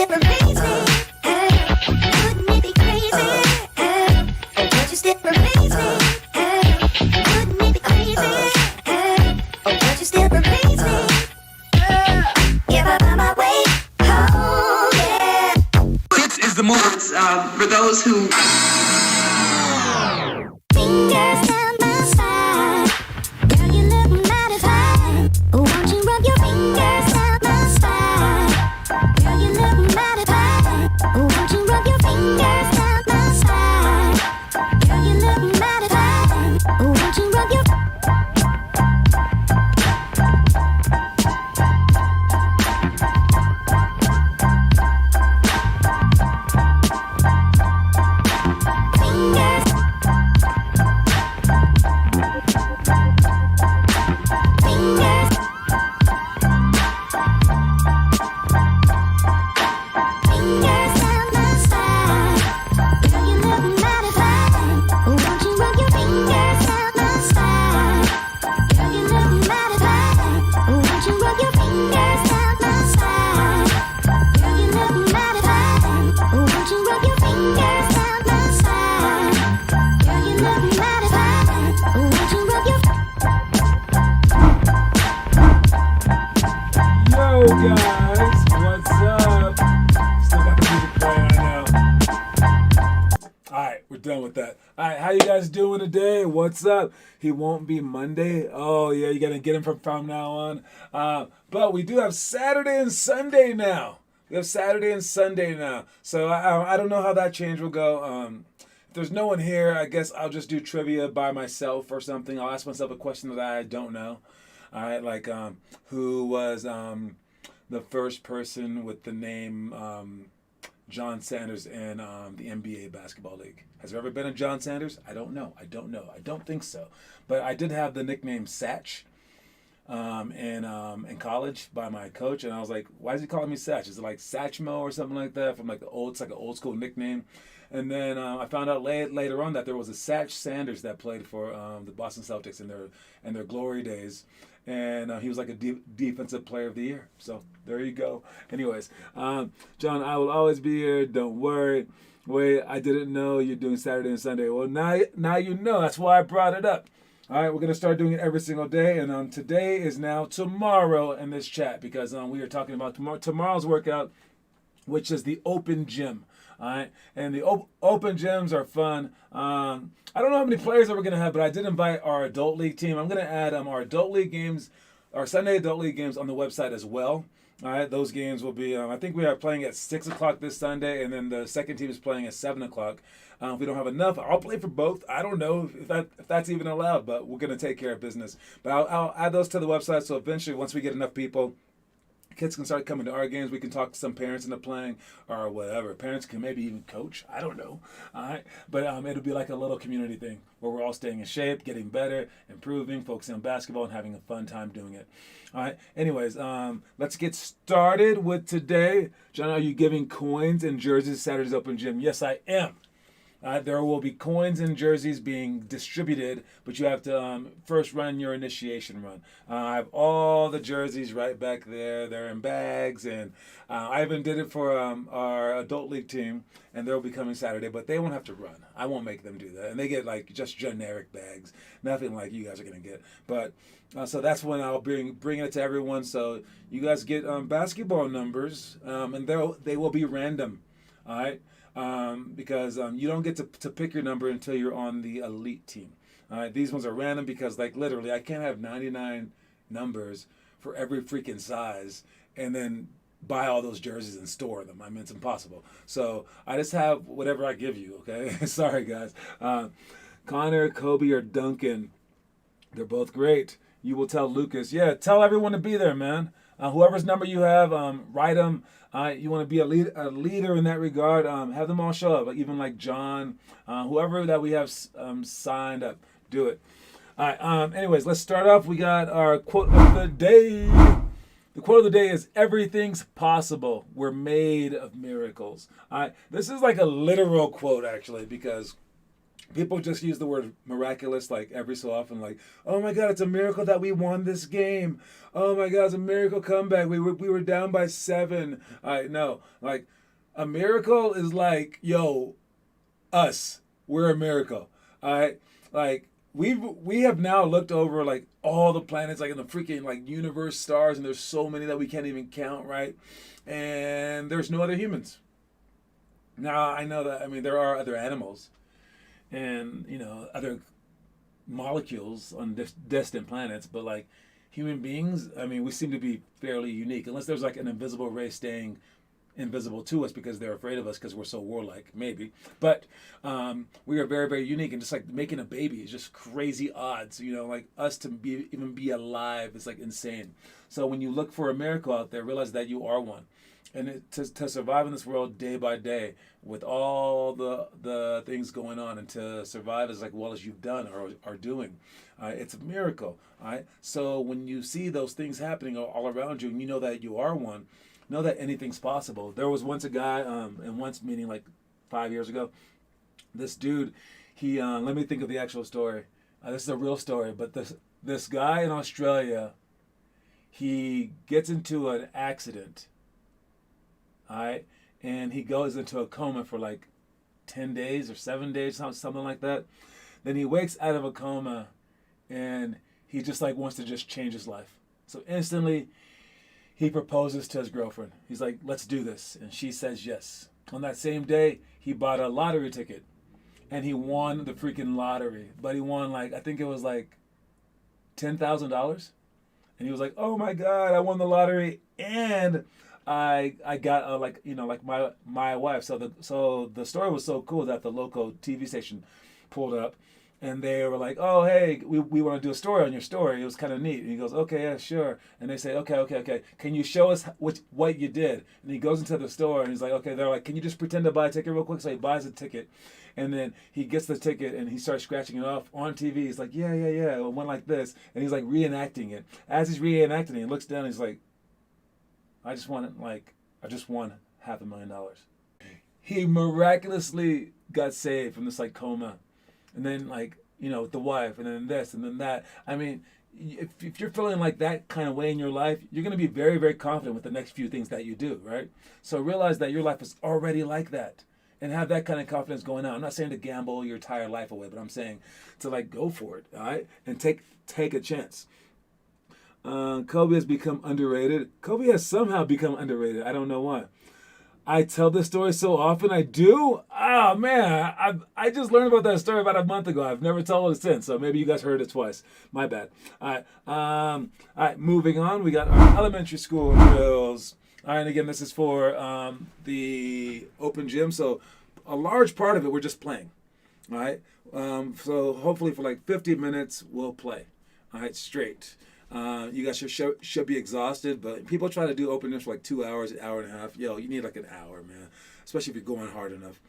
still amaze me? Wouldn't it be crazy? Oh, won't you still amaze me? Wouldn't it be crazy? Oh, won't you still amaze me? If I find my way home, yeah. This is the moment for those who. Fingers down my spine, girl, you look mighty fine. Won't you rub your fingers down my spine? Girl, you look mighty fine. Won't you rub your fingers down my spine? Girl, you look mighty fine. Won't you rub your guys, what's up? Still got the music playing, I know. Alright, we're done with that. Alright, how you guys doing today? What's up? He won't be Monday. Oh yeah, you gotta get him from now on. But we do have Saturday and Sunday now. So I don't know how that change will go. If there's no one here, I guess I'll just do trivia by myself or something. I'll ask myself a question that I don't know. All right, like who was the first person with the name John Sanders in the NBA basketball league? Has there ever been a John Sanders? I don't know. I don't think so. But I did have the nickname Satch in college by my coach, and I was like, why is he calling me Satch? Is it like Satchmo or something like that? From like it's like an old school nickname. And then I found out later on that there was a Satch Sanders that played for the Boston Celtics in their glory days. And he was like a defensive player of the year. So there you go. Anyways, John, I will always be here. Don't worry. Wait, I didn't know you're doing Saturday and Sunday. Well, now you know. That's why I brought it up. All right, we're going to start doing it every single day. And today is now tomorrow in this chat because we are talking about tomorrow's workout, which is the open gym. All right, and the open gyms are fun. I don't know how many players that we're going to have, but I did invite our adult league team. I'm going to add our adult league games, our Sunday adult league games on the website as well. All right, those games will be, I think we are playing at 6 o'clock this Sunday, and then the second team is playing at 7 o'clock. If we don't have enough, I'll play for both. I don't know if that's even allowed, but we're going to take care of business. But I'll add those to the website, so eventually, once we get enough people, kids can start coming to our games. We can talk to some parents into playing or whatever. Parents can maybe even coach. I don't know. All right. But it'll be like a little community thing where we're all staying in shape, getting better, improving, focusing on basketball, and having a fun time doing it. All right. Anyways, let's get started with today. John, are you giving coins and jerseys Saturday's Open Gym? Yes, I am. There will be coins and jerseys being distributed, but you have to first run your initiation run. I have all the jerseys right back there. They're in bags, and I even did it for our adult league team, and they'll be coming Saturday, but they won't have to run. I won't make them do that. And they get like just generic bags, nothing like you guys are going to get. But so that's when I'll bring it to everyone. So you guys get basketball numbers, and they will be random, all right? Because you don't get to pick your number until you're on the elite team. These ones are random because, like, literally, I can't have 99 numbers for every freaking size and then buy all those jerseys and store them. I mean, it's impossible. So I just have whatever I give you, okay? Sorry, guys. Connor, Kobe, or Duncan, they're both great. You will tell Lucas. Yeah, tell everyone to be there, man. Whoever's number you have, write them. You want to be a leader in that regard. Have them all show up, like, even like John, whoever that we have signed up. Do it. All right. Anyways, let's start off. We got our quote of the day. The quote of the day is, everything's possible. We're made of miracles. All right. This is like a literal quote, actually, because People just use the word miraculous like every so often, like, oh my God, it's a miracle that we won this game. Oh my God, it's a miracle comeback. We were down by 7. I know, like, a miracle is like, yo, us. We're a miracle. All right, like we have now looked over like all the planets, like in the freaking like universe, stars, and there's so many that we can't even count, right? And there's no other humans. Now I know that, I mean, there are other animals and other molecules on distant planets, but like human beings, I mean, we seem to be fairly unique, unless there's like an invisible race staying invisible to us because they're afraid of us because we're so warlike, maybe. But we are very, very unique, and just like making a baby is just crazy odds. Like us to even be alive is like insane. So when you look for a miracle out there, realize that you are one. And to survive in this world day by day with all the things going on, and to survive as like well as you've done or are doing, it's a miracle. All right. So when you see those things happening all around you, and you know that you are one, know that anything's possible. There was once a guy, and once meaning like 5 years ago, this dude, he let me think of the actual story. This is a real story, but this guy in Australia, he gets into an accident. All right, and he goes into a coma for like 10 days or 7 days, something like that. Then he wakes out of a coma, and he just like wants to just change his life. So instantly, he proposes to his girlfriend. He's like, let's do this. And she says yes. On that same day, he bought a lottery ticket, and he won the freaking lottery. But he won like, I think it was like $10,000. And he was like, oh my God, I won the lottery. And I got like my wife. So the story was so cool that the local TV station pulled up, and they were like, oh hey, we want to do a story on your story. It was kind of neat. And he goes, okay, yeah, sure. And they say, okay, can you show us what you did? And he goes into the store, and he's like, okay. They're like, can you just pretend to buy a ticket real quick? So he buys a ticket, and then he gets the ticket, and he starts scratching it off on TV. He's like, yeah, it went like this, and he's like reenacting it. As he's reenacting it, he looks down, and he's like, I just won $500,000. He miraculously got saved from this like coma, and then like with the wife, and then this, and then that. I mean, if you're feeling like that kind of way in your life, you're going to be very, very confident with the next few things that you do, right? So realize that your life is already like that, and have that kind of confidence going on. I'm not saying to gamble your entire life away, but I'm saying to like go for it, all right, and take a chance. Kobe has become underrated. Kobe has somehow become underrated. I don't know why. I tell this story so often. I do. Oh man, I just learned about that story about a month ago. I've never told it since, so maybe you guys heard it twice. My bad. All right. Moving on. We got our elementary school drills. All right. And again, this is for the open gym. So a large part of it, we're just playing. All right. So hopefully for like 50 minutes, we'll play. All right, straight. You guys should be exhausted, but people try to do open gyms for like 2 hours, an hour and a half. Yo, you need like an hour, man. Especially if you're going hard enough.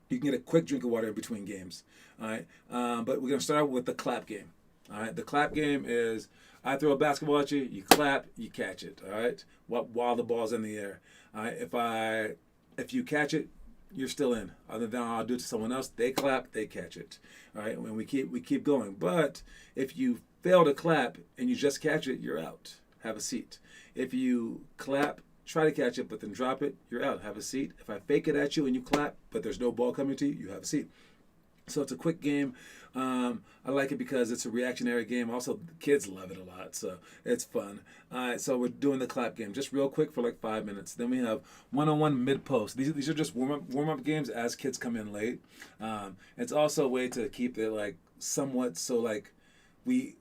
You can get a quick drink of water in between games. All right, but we're gonna start out with the clap game. All right, the clap game is I throw a basketball at you, you clap, you catch it. All right, while the ball's in the air. All right, if you catch it, you're still in. Other than I'll do it to someone else, they clap, they catch it. All right, and we keep going. But if you fail to clap and you just catch it, you're out. Have a seat. If you clap, try to catch it, but then drop it, you're out. Have a seat. If I fake it at you and you clap, but there's no ball coming to you, you have a seat. So it's a quick game. I like it because it's a reactionary game. Also, the kids love it a lot, so it's fun. All right, so we're doing the clap game just real quick for like 5 minutes. Then we have one-on-one mid-post. These are just warm-up games as kids come in late. It's also a way to keep it like somewhat so like we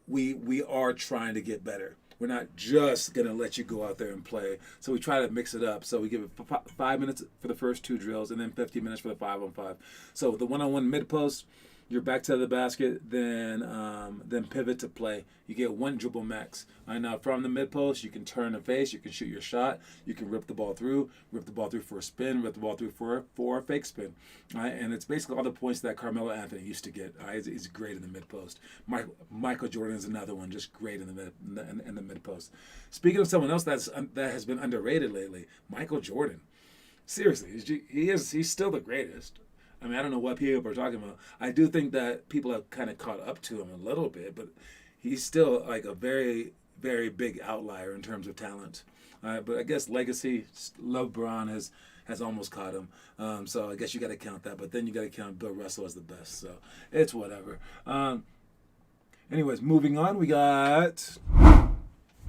are trying to get better. We're not just going to let you go out there and play. So we try to mix it up. So we give it 5 minutes for the first 2 drills and then 15 minutes for the 5-on-5. So the one-on-one mid-post, you're back to the basket, then pivot to play. You get 1 dribble max. All right, now from the mid-post, you can turn and face. You can shoot your shot. You can rip the ball through for a spin, rip the ball through for a fake spin. All right, and it's basically all the points that Carmelo Anthony used to get. All right, he's great in the mid-post. Michael Jordan is another one, just great in the mid-post. Speaking of someone else that has been underrated lately, Michael Jordan. Seriously, he's still the greatest. I mean, I don't know what people are talking about. I do think that people have kind of caught up to him a little bit, but he's still like a very, very big outlier in terms of talent. But I guess legacy, LeBron has almost caught him. So I guess you got to count that. But then you got to count Bill Russell as the best. So it's whatever. Anyways, moving on. We got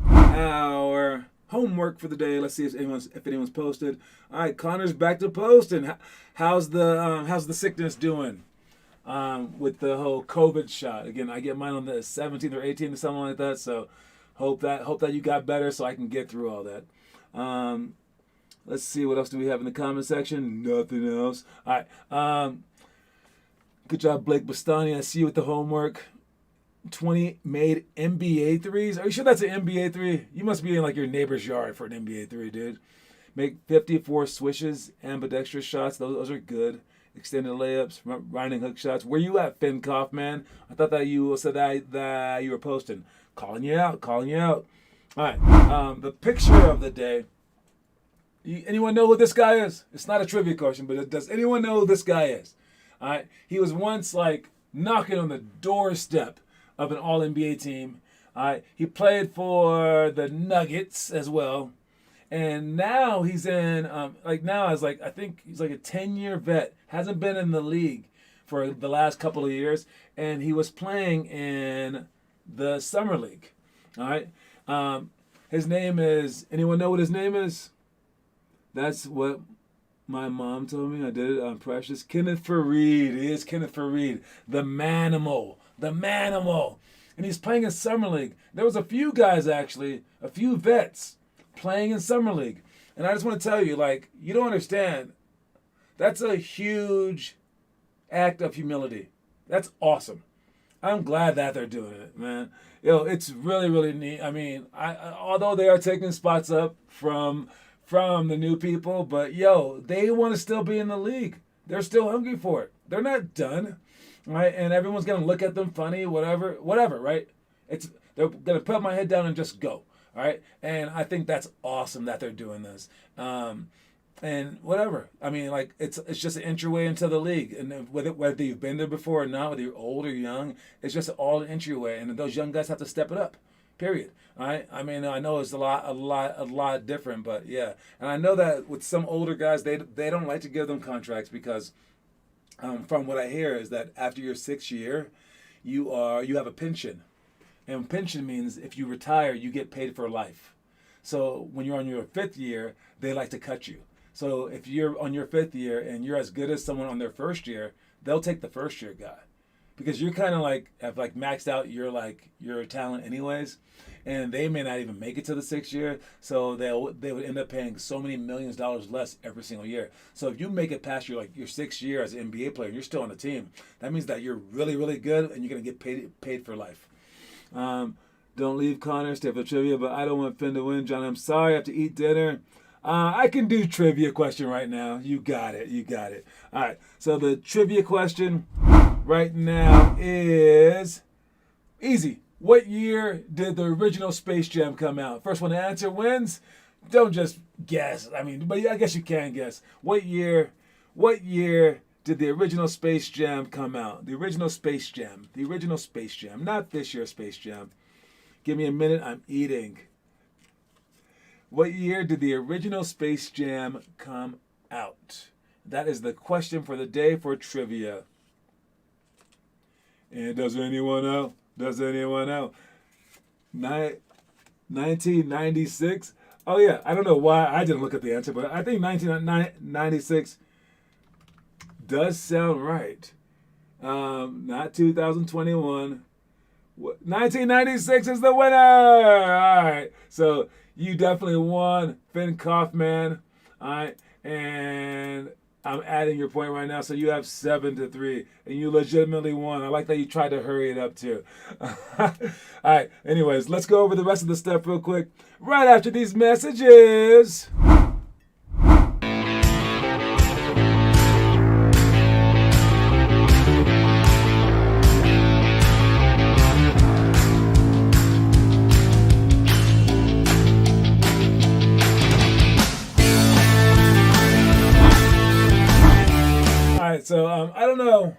our homework for the day. Let's see if anyone's posted. All right, Connor's back to posting. How's the sickness doing? With the whole COVID shot. Again, I get mine on the 17th or 18th or something like that. So hope that you got better so I can get through all that. Let's see, what else do we have in the comment section? Nothing else. All right. Good job, Blake Bastani. I see you with the homework. 20 made NBA threes. Are you sure that's an NBA three? You must be in like your neighbor's yard for an NBA three, dude. Make 54 swishes, ambidextrous shots. Those are good. Extended layups, running hook shots. Where you at, Finn Kaufman? I thought that you said that you were posting. Calling you out. All right. The picture of the day. Anyone know who this guy is? It's not a trivia question, but does anyone know who this guy is? All right. He was once like knocking on the doorstep of an All-NBA team. All right. He played for the Nuggets as well. And now he's in, I think he's like a 10-year vet. Hasn't been in the league for the last couple of years. And he was playing in the Summer League. All right. His name is, anyone know what his name is? That's what my mom told me. I did it on Precious. Kenneth Faried. He is Kenneth Faried. The Manimal. And he's playing in Summer League. There was a few guys, actually, a few vets playing in Summer League. And I just want to tell you, like, you don't understand. That's a huge act of humility. That's awesome. I'm glad that they're doing it, man. It's really, really neat. I mean, although they are taking spots up from the new people, but they want to still be in the league. They're still hungry for it. They're not done, right? And everyone's gonna look at them funny, whatever, right? They're gonna put my head down and just go, all right? And I think that's awesome that they're doing this. And whatever. I mean, like it's just an entryway into the league, and whether you've been there before or not, whether you're old or young, it's just all an entryway, and those young guys have to step it up. Period. All right. I mean, I know it's a lot different, but yeah. And I know that with some older guys, they don't like to give them contracts because, from what I hear, is that after your 6th year, you have a pension, and pension means if you retire, you get paid for life. So when you're on your 5th year, they like to cut you. So if you're on your 5th year and you're as good as someone on their 1st year, they'll take the 1st year guy. Because you're kind of have maxed out your talent anyways, and they may not even make it to the 6th year, so they would end up paying so many millions of dollars less every single year. So if you make it past your 6th year as an NBA player, and you're still on the team, that means that you're really, really good, and you're gonna get paid for life. Don't leave, Connor. Stay for the trivia, but I don't want Finn to win. John, I'm sorry. I have to eat dinner. I can do trivia question right now. You got it. All right. So the trivia question right now is easy. What year did the original Space Jam come out? First one to answer wins. Don't just guess. I mean, but I guess you can guess. What year did the original Space Jam come out? The original Space Jam. Not this year's Space Jam. Give me a minute. I'm eating. What year did the original Space Jam come out? That is the question for the day for trivia. And does anyone know? 1996? Oh yeah, I don't know why I didn't look at the answer, but I think 1996 does sound right. Not 2021. 1996 is the winner! All right, so you definitely won, Finn Kaufman. All right, and I'm adding your point right now, so you have 7-3, and you legitimately won. I like that you tried to hurry it up too. All right, anyways, let's go over the rest of the stuff real quick right after these messages. right, so I don't know.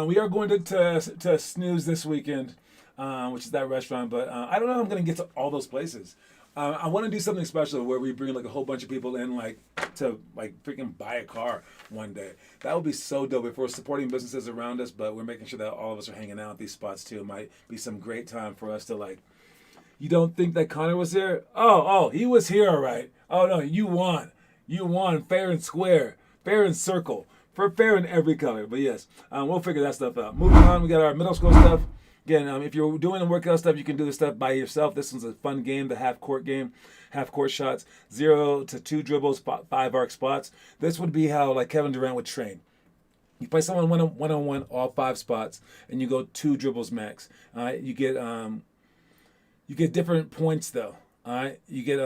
We are going to Snooze this weekend, which is that restaurant, but I don't know if I'm going to get to all those places. I want to do something special where we bring like a whole bunch of people in, like to like freaking buy a car one day. That would be so dope if we're supporting businesses around us, but we're making sure that all of us are hanging out at these spots too. It might be some great time for us to like. You don't think that Connor was here? Oh, he was here, all right. Oh no, you won. You won fair and square, fair and circle, for fair in every color. But yes, we'll figure that stuff out. Moving on, we got our middle school stuff. Again, if you're doing the workout stuff, you can do this stuff by yourself. This one's a fun game, the half court game, half court shots, 0 to 2 dribbles, 5 arc spots. This would be how like Kevin Durant would train. You play someone one-on-one, all 5 spots, and you go 2 dribbles max. All right, you get different points though. All right, you get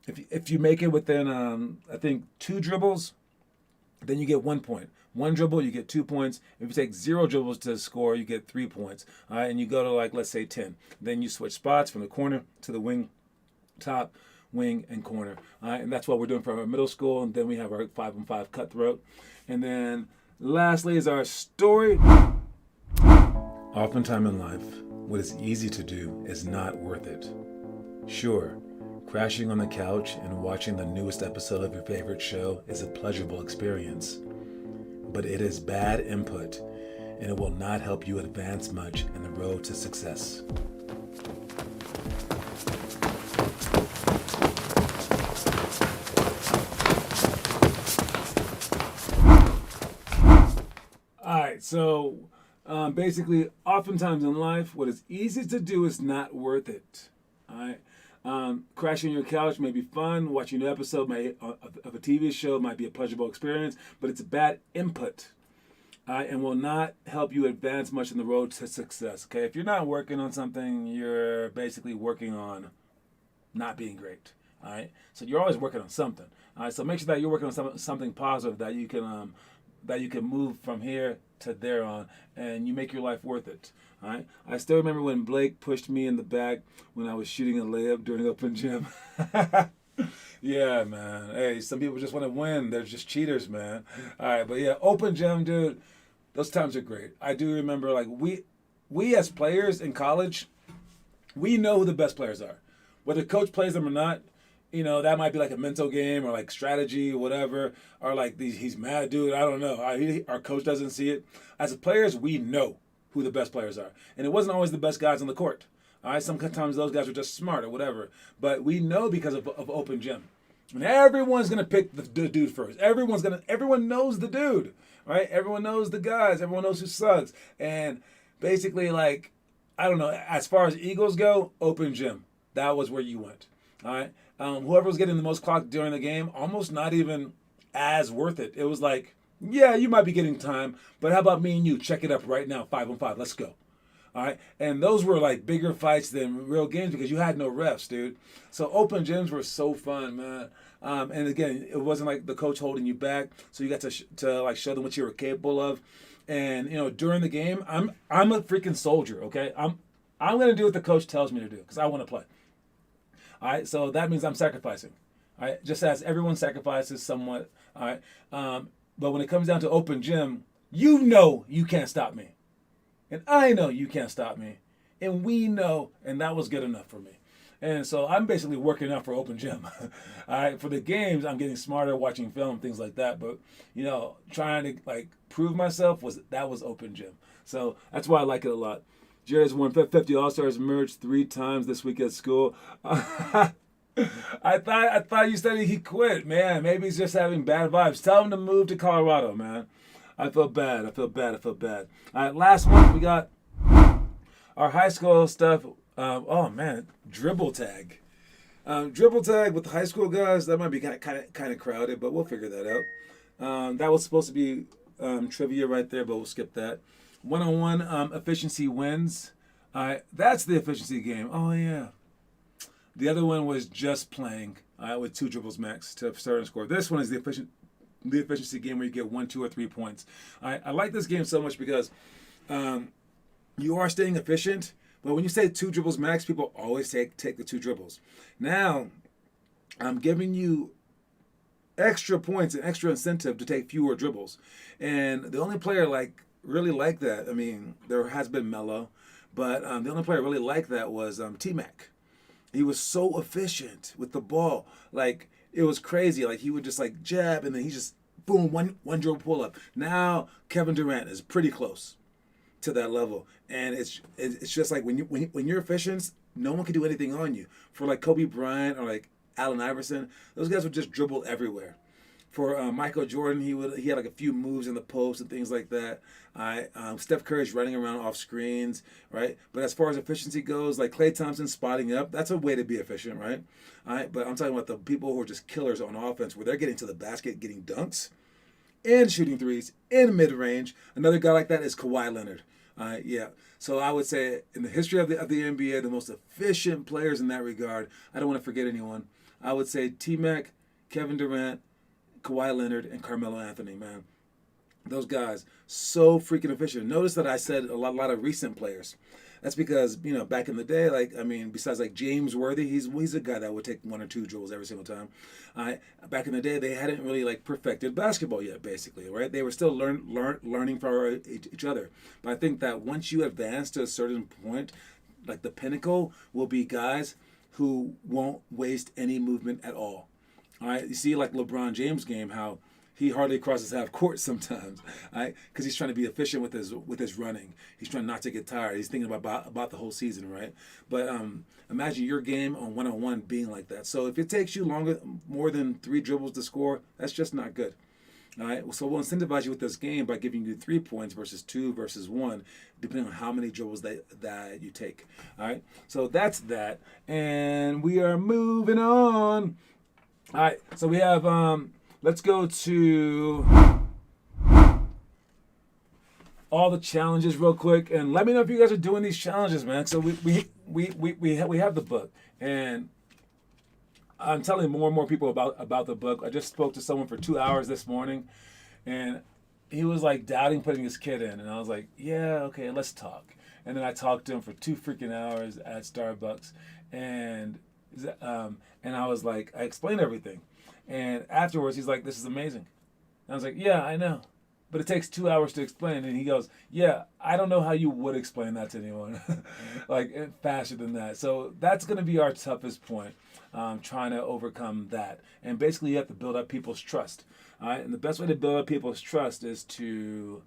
if you make it within I think 2 dribbles, then you get 1 point. 1 dribble, you get 2 points. If you take 0 dribbles to score, you get 3 points. All right, and you go to like, let's say 10. Then you switch spots from the corner to the wing, top, wing, and corner. All right, and that's what we're doing for our middle school. And then we have our 5-on-5 cutthroat. And then lastly is our story. Oftentimes in life, what is easy to do is not worth it. Sure, crashing on the couch and watching the newest episode of your favorite show is a pleasurable experience. But it is bad input, and it will not help you advance much in the road to success. All right, so basically, oftentimes in life, what is easy to do is not worth it. All right. Crashing on your couch may be fun. Watching an episode of a TV show might be a pleasurable experience, but it's a bad input, and will not help you advance much in the road to success. Okay, if you're not working on something, you're basically working on not being great. All right, so you're always working on something. All right, so make sure that you're working on something positive that you can move from here to there on, and you make your life worth it. All right. I still remember when Blake pushed me in the back when I was shooting a layup during open gym. Yeah, man. Hey, some people just want to win. They're just cheaters, man. All right, but yeah, open gym, dude. Those times are great. I do remember, like we as players in college, we know who the best players are, whether coach plays them or not. You know, that might be like a mental game or like strategy, whatever, or like he's mad, dude. I don't know. Our coach doesn't see it. As players, we know who the best players are. And it wasn't always the best guys on the court. All right, sometimes those guys are just smart or whatever. But we know because of open gym. And everyone's going to pick the dude first. Everyone knows the dude, right? Everyone knows the guys. Everyone knows who sucks. And basically, like, I don't know, as far as Eagles go, open gym. That was where you went, all right? Whoever was getting the most clock during the game, almost not even as worth it. It was like, yeah, you might be getting time, but how about me and you? Check it up right now, 5-on-5. Let's go. All right. And those were like bigger fights than real games because you had no refs, dude. So open gyms were so fun, man. And again, it wasn't like the coach holding you back. So you got to like show them what you were capable of. And, you know, during the game, I'm a freaking soldier, okay? I'm going to do what the coach tells me to do because I want to play. All right. So that means I'm sacrificing. All right. Just as everyone sacrifices somewhat. All right. But when it comes down to open gym, you know you can't stop me. And I know you can't stop me. And we know, and that was good enough for me. And so I'm basically working out for open gym. All right, for the games, I'm getting smarter, watching film, things like that. But, you know, trying to, like, prove myself, was open gym. So that's why I like it a lot. Jared's won 50 All-Stars merch 3 times this week at school. I thought you said he quit, man. Maybe he's just having bad vibes. Tell him to move to Colorado, man. I feel bad. All right, last one we got our high school stuff. Oh man, dribble tag. Dribble tag with the high school guys. That might be kind of crowded, but we'll figure that out. That was supposed to be trivia right there, but we'll skip that. 1-on-1 efficiency wins. That's the efficiency game. Oh yeah. The other one was just playing with 2 dribbles max to start and score. This one is the efficiency game where you get 1, 2, or 3 points. I like this game so much because you are staying efficient, but when you say 2 dribbles max, people always take the 2 dribbles. Now, I'm giving you extra points and extra incentive to take fewer dribbles. And the only player really like that, I mean, there has been Melo, but the only player really like that was T-Mac. He was so efficient with the ball. Like, it was crazy. Like, he would just like jab and then he just boom, one dribble pull up. Now Kevin Durant is pretty close to that level. And it's just like when you're efficient, no one can do anything on you. For like Kobe Bryant or like Allen Iverson, those guys would just dribble everywhere. For Michael Jordan, he had like a few moves in the post and things like that. Steph Curry's running around off screens, right? But as far as efficiency goes, like Klay Thompson spotting up, that's a way to be efficient, right? All right, but I'm talking about the people who are just killers on offense, where they're getting to the basket, getting dunks, and shooting threes in mid range. Another guy like that is Kawhi Leonard. Yeah. So I would say in the history of the NBA, the most efficient players in that regard, I don't want to forget anyone. I would say T-Mac, Kevin Durant, Kawhi Leonard, and Carmelo Anthony, man. Those guys, so freaking efficient. Notice that I said a lot of recent players. That's because, back in the day, besides like James Worthy, he's a guy that would take one or two dribbles every single time. Back in the day, they hadn't really like perfected basketball yet, basically, right? They were still learning from each other. But I think that once you advance to a certain point, like the pinnacle will be guys who won't waste any movement at all. All right, you see like LeBron James' game, how he hardly crosses half court sometimes, right? Because he's trying to be efficient with his running. He's trying not to get tired. He's thinking about the whole season, right? But imagine your game on one-on-one being like that. So if it takes you more than 3 dribbles to score, that's just not good. All right, so we'll incentivize you with this game by giving you 3 points versus 2 versus 1, depending on how many dribbles that you take. All right, so that's that, and we are moving on. All right, so we have, let's go to all the challenges real quick, and let me know if you guys are doing these challenges, man. So we have the book, and I'm telling more and more people about the book. I just spoke to someone for 2 hours this morning, and he was like doubting putting his kid in, and I was like, yeah, okay, let's talk. And then I talked to him for 2 freaking hours at Starbucks, and I was like, I explained everything. And afterwards, he's like, this is amazing. And I was like, yeah, I know. But it takes 2 hours to explain. And he goes, yeah, I don't know how you would explain that to anyone like faster than that. So that's going to be our toughest point, trying to overcome that. And basically, you have to build up people's trust. All right? And the best way to build up people's trust is to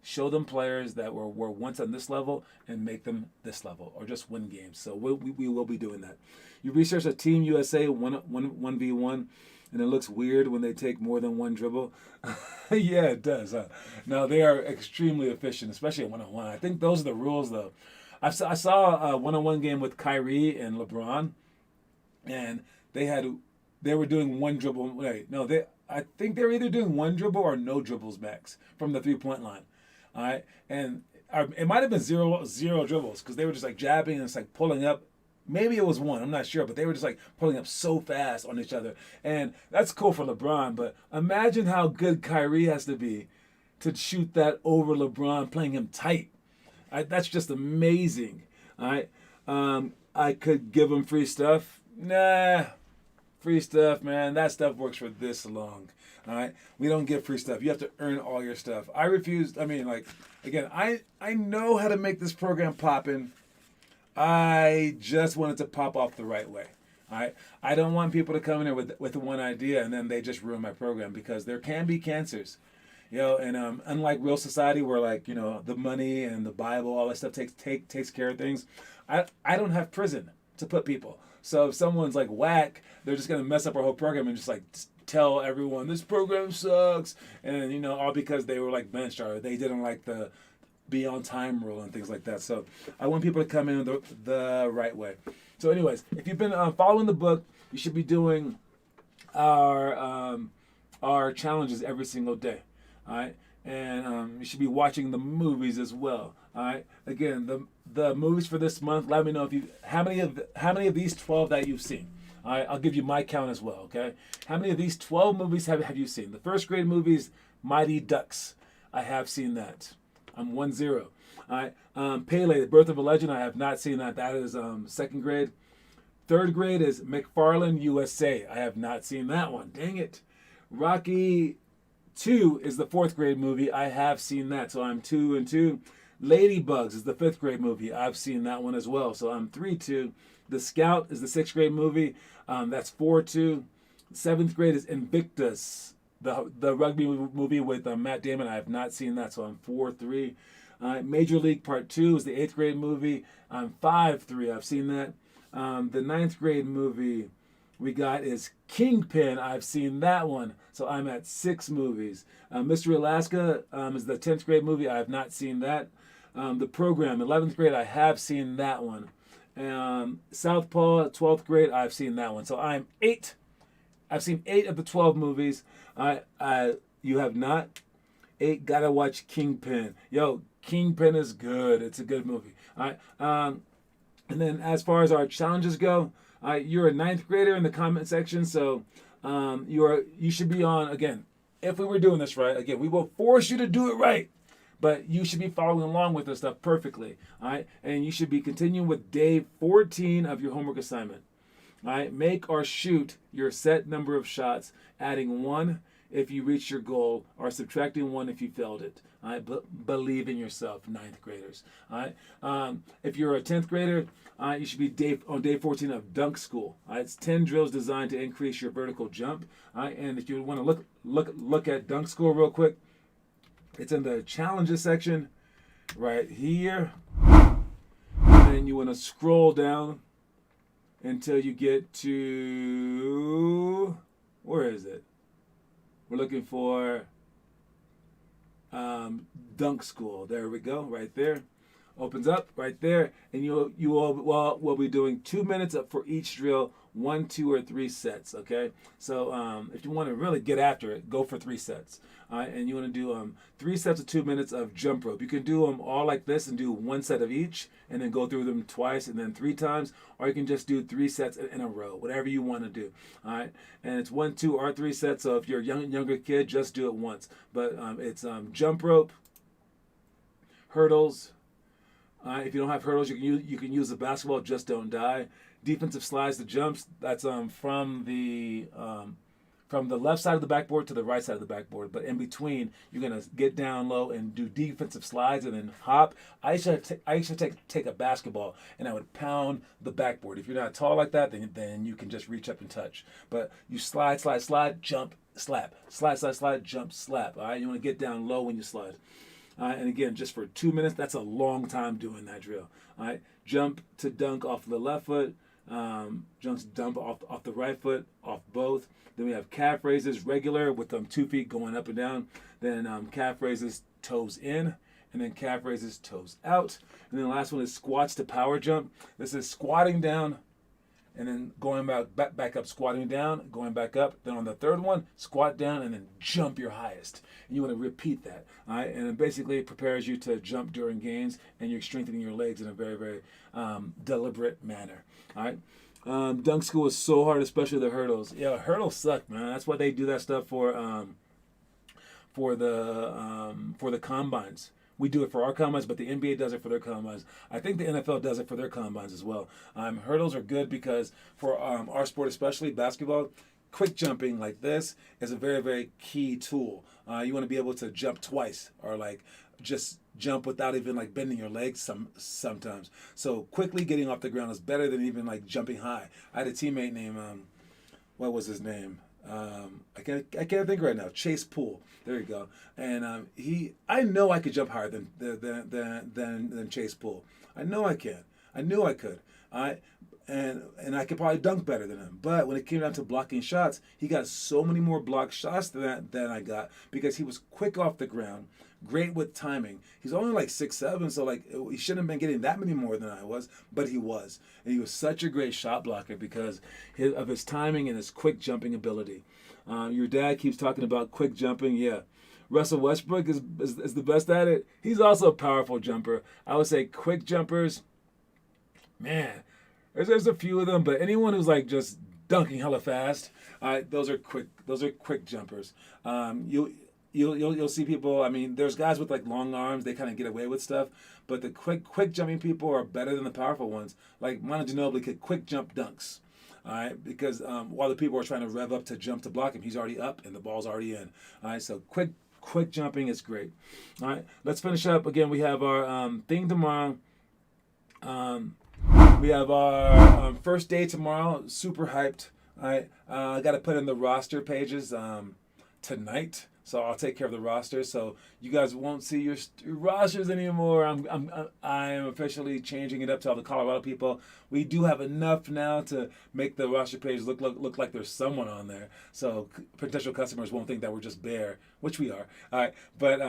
show them players that were once on this level and make them this level, or just win games. So we will be doing that. You research a Team USA 1v1, and it looks weird when they take more than one dribble. Yeah, it does. Huh? No, they are extremely efficient, especially at one-on-one. I think those are the rules, though. I saw a one-on-one game with Kyrie and LeBron, and they were doing one dribble. I think they were either doing one dribble or no dribbles max from the 3-point line. All right, and it might have been zero dribbles, because they were just like jabbing and it's like pulling up. Maybe it was one, I'm not sure, but they were just like pulling up so fast on each other, and that's cool for LeBron. But imagine how good Kyrie has to be to shoot that over LeBron, playing him tight. That's just amazing. All right, I could give him free stuff. Nah, free stuff, man. That stuff works for this long. All right, we don't get free stuff. You have to earn all your stuff. I refuse. I mean, like, again, I know how to make this program poppin'. I just want it to pop off the right way. All right, I don't want people to come in here with one idea and then they just ruin my program, because there can be cancers, And unlike real society, where like the money and the Bible, all that stuff takes care of things, I don't have prison to put people. So if someone's like whack, they're just gonna mess up our whole program and just like tell everyone this program sucks, and all because they were like benched or they didn't like the be on time rule and things like that. So I want people to come in the right way. So anyways, if you've been following the book, you should be doing our challenges every single day. All right, and you should be watching the movies as well. All right, again, the movies for this month. Let me know how many of these 12 that you've seen. All right, I'll give you my count as well. Okay, how many of these 12 movies have you seen? The first grade movies, Mighty Ducks. I have seen that. I'm 1-0. All right, Pele, The Birth of a Legend. I have not seen that. That is second grade. Third grade is McFarland USA. I have not seen that one. Dang it. Rocky 2 is the fourth grade movie. I have seen that, so I'm 2 and 2. Ladybugs is the fifth grade movie. I've seen that one as well, so I'm 3-2. The Scout is the sixth grade movie. That's 4-2. Seventh grade is Invictus, the rugby movie with Matt Damon. I have not seen that, so I'm 4-3. Major League Part 2 is the eighth grade movie. I'm 5-3. I've seen that. The ninth grade movie we got is Kingpin. I've seen that one, so I'm at 6 movies. Mystery Alaska is the 10th grade movie. I have not seen that. The Program, 11th grade, I have seen that one. Southpaw, 12th grade, I've seen that one. So I'm 8. I've seen 8 of the 12 movies. You have not? 8, gotta watch Kingpin. Yo, Kingpin is good. It's a good movie. All right. And then as far as our challenges go, you're a ninth grader in the comment section, so you should be on, again, if we were doing this right, again, we will force you to do it right, but you should be following along with this stuff perfectly, all right? And you should be continuing with day 14 of your homework assignment, all right? Make or shoot your set number of shots, adding 1 if you reach your goal, or subtracting 1 if you failed it. All right? Believe in yourself, ninth graders. All right? If you're a 10th grader, you should be on day 14 of dunk school. All right? It's 10 drills designed to increase your vertical jump. All right? And if you want to look at dunk school real quick, it's in the challenges section right here. And then you want to scroll down until you get to, where is it? We're looking for dunk school. There we go, right there. Opens up right there, and you will be doing 2 minutes up for each drill, 1, 2, or 3 sets. Okay, so if you want to really get after it, go for 3 sets. All right, and you want to do 3 sets of 2 minutes of jump rope. You can do them all like this and do 1 set of each, and then go through them twice and then 3 times, or you can just do 3 sets in a row, whatever you want to do. All right, and it's 1, 2, or 3 sets. So if you're a younger kid, just do it once. But it's jump rope, hurdles. If you don't have hurdles, you can use the basketball. Just don't die. Defensive slides, the jumps. That's from the left side of the backboard to the right side of the backboard. But in between, you're gonna get down low and do defensive slides and then hop. I used to take a basketball and I would pound the backboard. If you're not tall like that, then you can just reach up and touch. But you slide, jump, slap, slide, jump, slap. All right, you want to get down low when you slide. And again, just for 2 minutes, that's a long time doing that drill. All right, jump to dunk off the left foot, jumps dump off the right foot, off both. Then we have calf raises, regular with 2 feet going up and down. Then calf raises, toes in, and then calf raises, toes out. And then the last one is squats to power jump. This is squatting down, and then going back up, squatting down, going back up. Then on the third one, squat down and then jump your highest. And you want to repeat that, all right? And it basically prepares you to jump during gains, and you're strengthening your legs in a very, very deliberate manner, all right? Dunk school is so hard, especially the hurdles. Yeah, hurdles suck, man. That's why they do that stuff for the combines. We do it for our combines, but the NBA does it for their combines. I think the NFL does it for their combines as well. Hurdles are good because for our sport, especially basketball, quick jumping like this is a very, very key tool. You want to be able to jump twice, or like just jump without even like bending your legs sometimes. So quickly getting off the ground is better than even like jumping high. I had a teammate named what was his name? I can't think right now. Chase Poole. There you go. And I know I could jump higher than Chase Poole. I know I can. I knew I could. And I could probably dunk better than him. But when it came down to blocking shots, he got so many more blocked shots than I got, because he was quick off the ground, great with timing. He's only like 6'7", so like he shouldn't have been getting that many more than I was, but he was. And he was such a great shot blocker because of his timing and his quick jumping ability. Your dad keeps talking about quick jumping. Yeah. Russell Westbrook is the best at it. He's also a powerful jumper. I would say quick jumpers, man, there's a few of them, but anyone who's like just dunking hella fast, those are quick jumpers. you'll see people. I mean, there's guys with like long arms. They kind of get away with stuff, but the quick jumping people are better than the powerful ones. Like Manu Ginobili could quick jump dunks. All right, because while the people are trying to rev up to jump to block him, he's already up and the ball's already in. All right, so quick jumping is great. All right, let's finish up. Again, we have our thing tomorrow. We have our first day tomorrow. Super hyped. All right, I got to put in the roster pages tonight. So I'll take care of the rosters. So you guys won't see your rosters anymore. I am officially changing it up to all the Colorado people. We do have enough now to make the roster page look like there's someone on there. So potential customers won't think that we're just bare, which we are. All right, but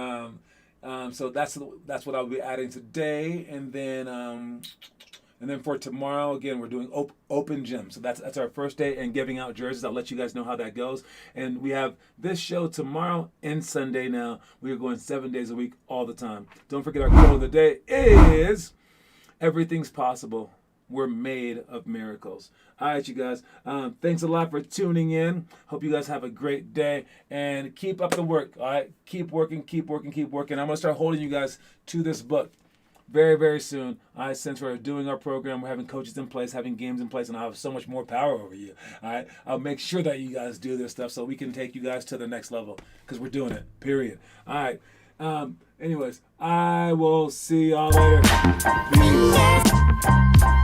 so that's what I'll be adding today, and then for tomorrow, again, we're doing open gym. So that's our first day and giving out jerseys. I'll let you guys know how that goes. And we have this show tomorrow and Sunday now. We are going 7 days a week all the time. Don't forget our quote of the day is, everything's possible. We're made of miracles. All right, you guys. Thanks a lot for tuning in. Hope you guys have a great day. And keep up the work, all right? Keep working. I'm going to start holding you guys to this book very, very soon. All right, since we're doing our program, we're having coaches in place, having games in place, and I'll have so much more power over you. All right, I'll make sure that you guys do this stuff so we can take you guys to the next level because we're doing it, period. All right. Anyways, I will see y'all later. Peace.